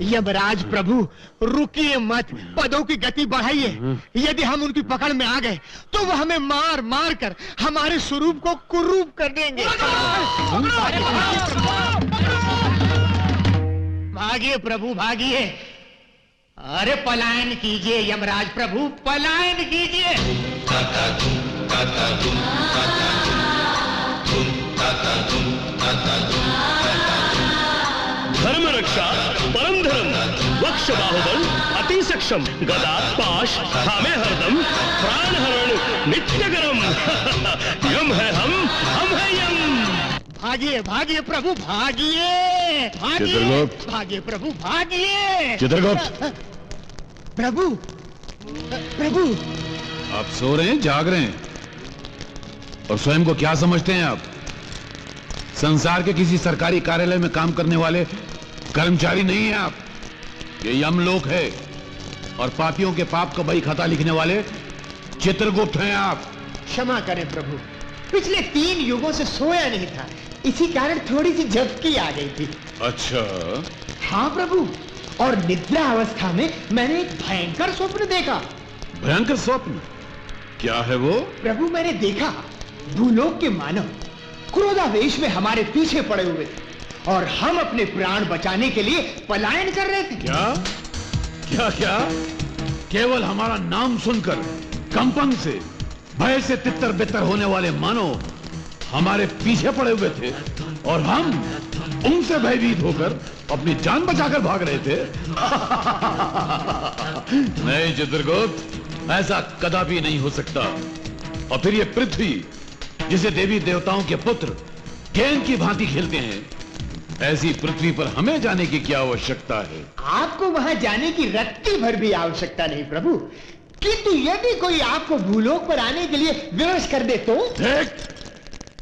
यमराज प्रभु, रुकिए मत, पदों की गति बढ़ाइए। यदि हम उनकी पकड़ में आ गए तो वो हमें मार मार कर हमारे स्वरूप को कुरूप कर देंगे। भागिए प्रभु, भागिए। अरे पलायन कीजिए यमराज प्रभु, पलायन कीजिए। धर्म रक्षा परम धर्म, वक्ष बाहुबल अति सक्षम, गदा पाश थामे हरदम, प्राण हरण नित्य गरम। यम है हम है यम। भागिए भागिए प्रभु, भागिए भागिए, भागिए प्रभु, भागिए। चित्रगुप्त, प्रभु प्रभु, आप सो रहे हैं, जाग रहे हैं, और स्वयं को क्या समझते हैं आप? संसार के किसी सरकारी कार्यालय में काम करने वाले कर्मचारी नहीं हैं आप। ये यमलोक है, और पापियों के पाप का बही खाता लिखने वाले चित्रगुप्त हैं आप। क्षमा करें प्रभु, पिछले 3 युगों से सोया नहीं था, इसी कारण थोड़ी सी झपकी आ गई थी। अच्छा? हाँ प्रभु, और निद्रा अवस्था में मैंने एक भयंकर स्वप्न देखा। भयंकर स्वप्न? क्या है वो? प्रभु, मैंने देखा भूलोक के मानव क्रोधावेश में हमारे पीछे पड़े हुए थे, और हम अपने प्राण बचाने के लिए पलायन कर रहे थे। क्या क्या क्या? केवल हमारा नाम सुनकर कंपन से, भय से तितर बितर होने वाले मानव हमारे पीछे पड़े हुए थे, और हम उनसे भयभीत होकर अपनी जान बचाकर भाग रहे थे। नहीं चित्रगुप्त, ऐसा कदापि नहीं हो सकता। और फिर ये पृथ्वी, जिसे देवी देवताओं के पुत्र गेंद की भांति खेलते हैं, ऐसी पृथ्वी पर हमें जाने की क्या आवश्यकता है? आपको वहां जाने की रत्ती भर भी आवश्यकता नहीं प्रभु, किंतु यदि कोई आपको भूलोक पर आने के लिए विवश कर दे तो? देख,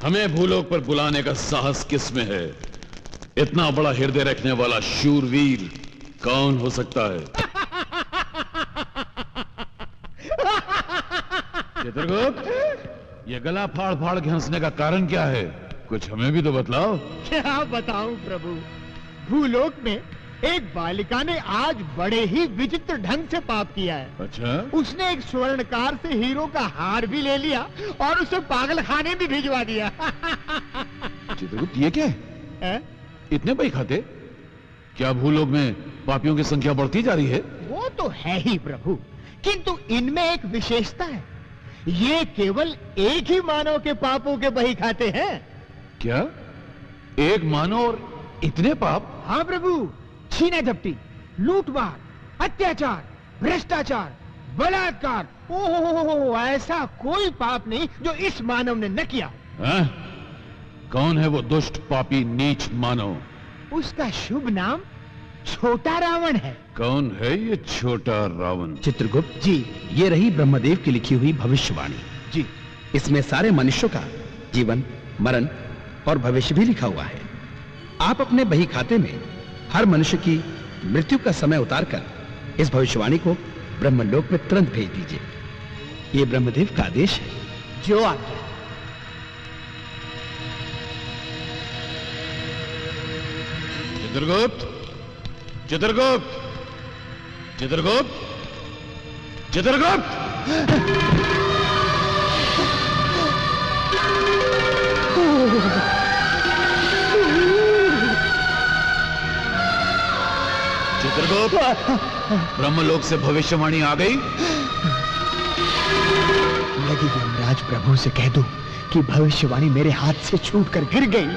हमें भूलोक पर बुलाने का साहस किसमें है? इतना बड़ा हृदय रखने वाला शूरवीर कौन हो सकता है? चित्रगुप्त, ये गला फाड़ फाड़ के हंसने का कारण क्या है? कुछ हमें भी तो बतलाओ। क्या बताऊं प्रभु, भूलोक में एक बालिका ने आज बड़े ही विचित्र ढंग से पाप किया है। अच्छा? उसने एक स्वर्णकार से हीरो का हार भी ले लिया और उसे पागल खाने भी भिजवा दिया। चित्रगुप्त, ये क्या है? इतने बही खाते? क्या भूलोक में पापियों की संख्या बढ़ती जा रही है? वो तो है ही प्रभु, किंतु इनमें एक विशेषता है, ये केवल एक ही मानव के पापों के बही खाते हैं। क्या? एक मानव और इतने पाप? हाँ प्रभु, छीना झपटी, लूटमार, अत्याचार, भ्रष्टाचार, बलात्कार, ओहो, ऐसा कोई पाप नहीं जो इस मानव ने न किया। कौन है वो दुष्ट पापी नीच मानव? उसका शुभ नाम छोटा रावण है। कौन है ये छोटा रावण? चित्रगुप्त जी, ये रही ब्रह्मदेव की लिखी हुई भविष्यवाणी जी। इसमें सारे मनुष्यों का जीवन, मरण और भविष्य भी लिखा हुआ है। आप अपने बही खाते में हर मनुष्य की मृत्यु का समय उतारकर इस भविष्यवाणी को ब्रह्मलोक में तुरंत भेज दीजिए। ये ब्रह्मदेव का आदेश है। जो आज्ञा। चित्रगुप्त, चित्रगुप्त, चित्रगुप्त, चित्रगुप्त! चित्रगुप्त, ब्रह्मलोक से भविष्यवाणी आ गई। यदि यमराज प्रभु से कह दो कि भविष्यवाणी मेरे हाथ से छूट कर गिर गई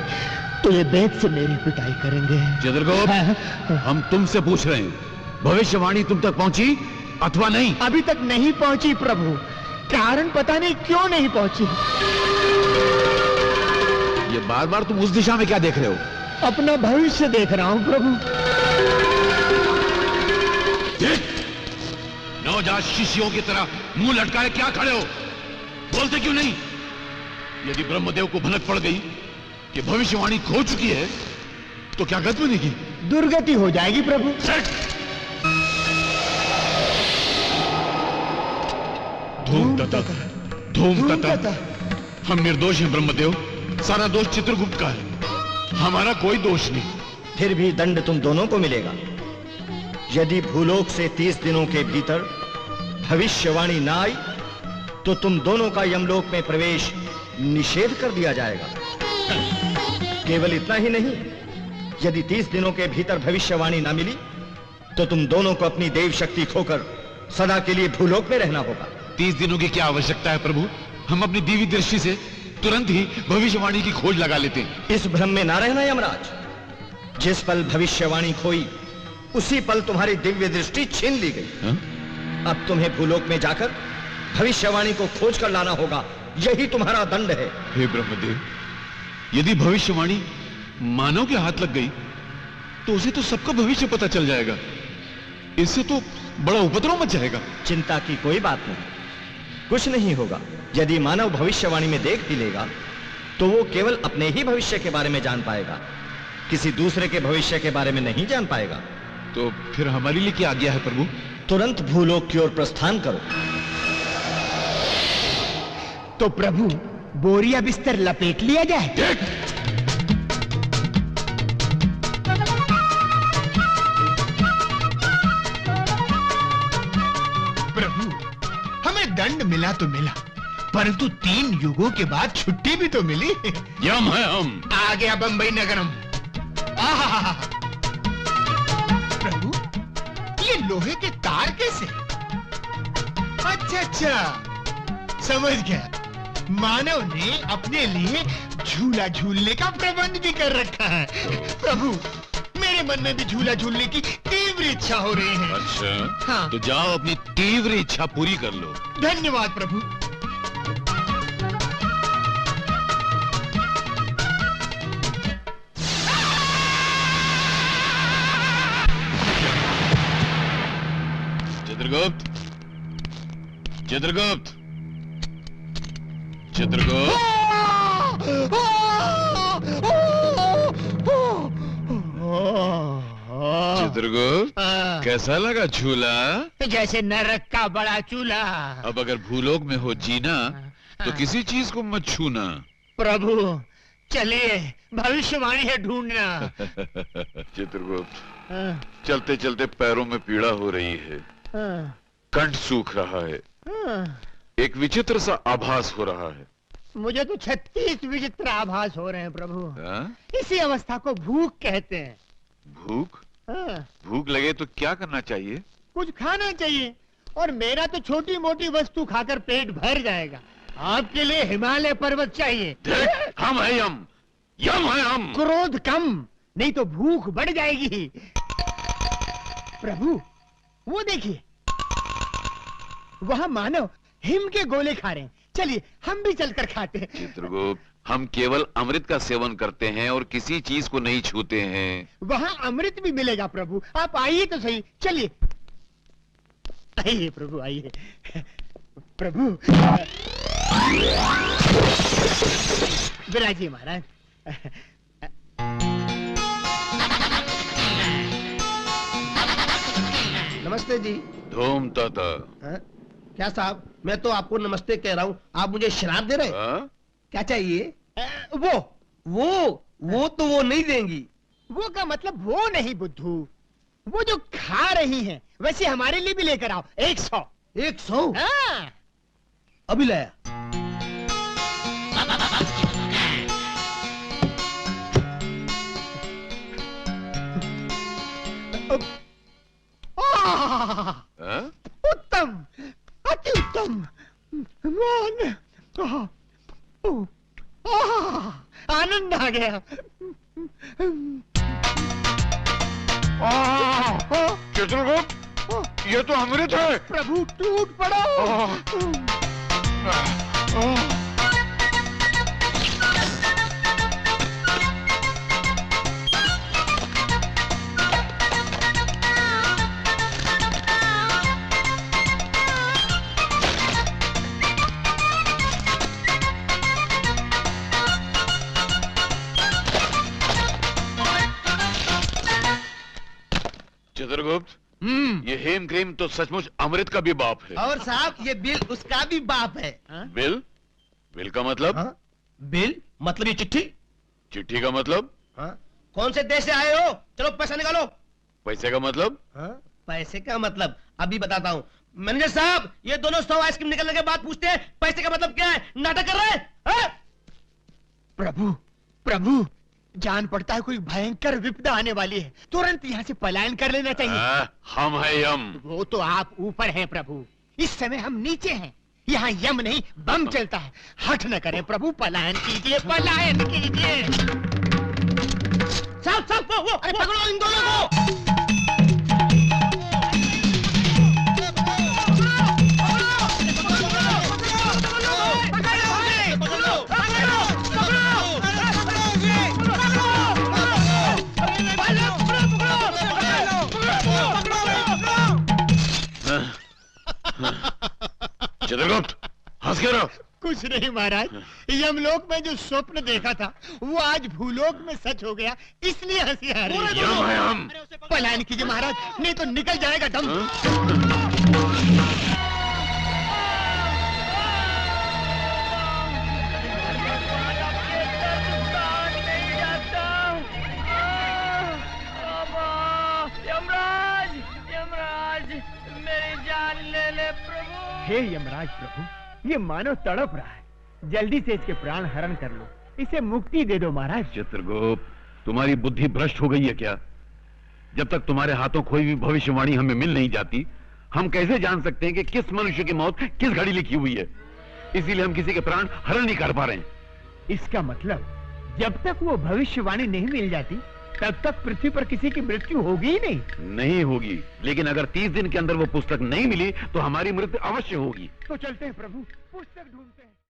तो ये बेत से मेरी पिटाई करेंगे। चित्रगुप्त, हम तुमसे पूछ रहे हैं, भविष्यवाणी तुम तक पहुंची अथवा नहीं? अभी तक नहीं पहुंची प्रभु, कारण पता नहीं क्यों नहीं पहुंची। ये बार बार तुम उस दिशा में क्या देख रहे हो? अपना भविष्य देख रहा हूं प्रभु। नवजात शिष्यों की तरह मुंह लटकाए क्या खड़े हो? बोलते क्यों नहीं? यदि ब्रह्मदेव को भनक पड़ गई कि भविष्यवाणी खो चुकी है तो क्या गति बनेगी? दुर्गति हो जाएगी प्रभु। धूम तथा, धूम तथा। हम निर्दोष हैं ब्रह्मदेव, सारा दोष चित्रगुप्त का है, हमारा कोई दोष नहीं। फिर भी दंड तुम दोनों को मिलेगा। यदि भूलोक से 30 दिनों के भीतर भविष्यवाणी ना आई तो तुम दोनों का यमलोक में प्रवेश निषेध कर दिया जाएगा। केवल इतना ही नहीं, यदि 30 दिनों के भीतर भविष्यवाणी ना मिली तो तुम दोनों को अपनी देव शक्ति खोकर सदा के लिए भूलोक में रहना होगा। 30 दिनों की क्या आवश्यकता है प्रभु? हम अपनी दिव्य दृष्टि से तुरंत ही भविष्यवाणी की खोज लगा लेते हैं। इस भ्रम में ना रहना यमराज। जिस पल भविष्यवाणी खोई उसी पल तुम्हारी दिव्य दृष्टि छीन ली गई। हा? अब तुम्हें भूलोक में जाकर भविष्यवाणी को खोज कर लाना होगा। यही तुम्हारा दंड है। हे ब्रह्मदेव, यदि भविष्यवाणी मानव के हाथ लग गई तो उसे तो सबका भविष्य पता चल जाएगा। इससे तो बड़ा उपद्रव मच जाएगा। चिंता की कोई बात नहीं, कुछ नहीं होगा। यदि मानव भविष्यवाणी में देख भी लेगा तो वो केवल अपने ही भविष्य के बारे में जान पाएगा, किसी दूसरे के भविष्य के बारे में नहीं जान पाएगा। तो फिर हमारे लिए क्या आज्ञा है प्रभु? तुरंत भूलोक की ओर प्रस्थान करो। तो प्रभु, बोरिया बिस्तर लपेट लिया जाए। प्रभु, हमें दंड मिला तो मिला, परंतु 3 युगों के बाद छुट्टी भी तो मिली। यम है हम। आ गया बंबई नगरम। आहा, प्रभु, ये लोहे के तार कैसे? अच्छा, समझ गया। मानव ने अपने लिए झूला झूलने का प्रबंध भी कर रखा है। प्रभु, मेरे मन में भी झूला झूलने की तीव्र इच्छा हो रही है। अच्छा, हाँ। तो जाओ अपनी तीव्र इच्छा पूरी कर लो। धन्यवाद प्रभु। चित्रगुप्त, चित्रगुप्त, चित्रगुप्त। चित्रगुप्त, कैसा लगा झूला? जैसे नरक का बड़ा चूल्हा। अब अगर भूलोक में हो जीना तो किसी चीज को मत छूना। प्रभु, चलिए, भविष्यवाणी है ढूंढना। चित्रगुप्त, चलते चलते पैरों में पीड़ा हो रही है, कंठ सूख रहा है, एक विचित्र सा आभास हो रहा है। मुझे तो 36 विचित्र आभास हो रहे हैं प्रभु। हाँ? इसी अवस्था को भूख कहते हैं। भूख? भूख लगे तो क्या करना चाहिए? कुछ खाना चाहिए, और मेरा तो छोटी मोटी वस्तु खाकर पेट भर जाएगा। आपके लिए हिमालय पर्वत चाहिए। हम है यम, यम है हम। क्रोध कम, नहीं तो भूख बढ़ जाएगी। प्रभु, वो देखिए, वहाँ मानव हिम के गोले खा रहे हैं। चलिए, हम भी चलकर खाते हैं। चित्रगुप्त, हम केवल अमृत का सेवन करते हैं और किसी चीज को नहीं छूते हैं। वहाँ अमृत भी मिलेगा प्रभु। आप आइए तो सही। चलिए, आइए प्रभु, आइए। प्रभु, विराजिए महाराज। नमस्ते जी। धूम ताता। क्या साहब, मैं तो आपको नमस्ते कह रहा हूँ, आप मुझे शराब दे रहे हैं? हाँ? क्या चाहिए? वो तो वो नहीं देंगी। वो का मतलब वो नहीं बुद्धू, वो जो खा रही हैं, वैसे हमारे लिए भी लेकर आओ। 100। 100? हाँ। अभी लाया। हाँ? उत्तम, अति उत्तम। आनंद आ गया। चित्रगुप्त, ये तो अमृत है। प्रभु, टूट पड़ो। चित्रगुप्त, ये हेम क्रीम तो सचमुच अमृत का भी बाप है। और साहब, ये बिल उसका भी बाप है। बिल? बिल का मतलब? हाँ? बिल मतलब ये चिट्ठी। चिट्ठी का मतलब? हाँ? कौन से देश से आए हो? चलो पैसा निकालो। पैसे का मतलब? हाँ? पैसे का मतलब अभी बताता हूँ। मैनेजर साहब, ये दोनों 100 आइसक्रीम निकलने के बाद पूछते हैं पैसे का मतलब क्या है। नाटक कर रहे हैं? प्रभु प्रभु, जान पड़ता है कोई भयंकर विपदा आने वाली है, तुरंत यहाँ से पलायन कर लेना चाहिए। हम है यम। वो तो आप ऊपर हैं प्रभु, इस समय हम नीचे हैं। यहाँ यम नहीं बम चलता है। हट न करें प्रभु, पलायन कीजिए, पलायन कीजिए। साहब साहब, वो अरे पकड़ो इन दोनों को। चित्रगुप्त, हंस क्यों रहो? कुछ नहीं महाराज, यमलोक में जो स्वप्न देखा था वो आज भूलोक में सच हो गया, इसलिए हंसी आ रही है। यम है हम। पलायन कीजिए महाराज, नहीं तो निकल जाएगा दम। यमराज, यमराज, मेरी जान ले ले प्रभु। हे यमराज प्रभु, ये मानव तड़प रहा है, जल्दी से इसके प्राण हरण कर लो, इसे मुक्ति दे दो महाराज। चित्रगुप्त, तुम्हारी बुद्धि भ्रष्ट हो गई है क्या? जब तक तुम्हारे हाथों कोई भी भविष्यवाणी हमें मिल नहीं जाती, हम कैसे जान सकते हैं कि किस मनुष्य की मौत किस घड़ी लिखी हुई है? इसीलिए हम किसी के प्राण हरण नहीं कर पा रहे हैं। इसका मतलब जब तक वो भविष्यवाणी नहीं मिल जाती तब तक पृथ्वी पर किसी की मृत्यु होगी ही नहीं होगी, लेकिन अगर 30 दिन के अंदर वो पुस्तक नहीं मिली तो हमारी मृत्यु अवश्य होगी। तो चलते हैं प्रभु, पुस्तक ढूंढते हैं।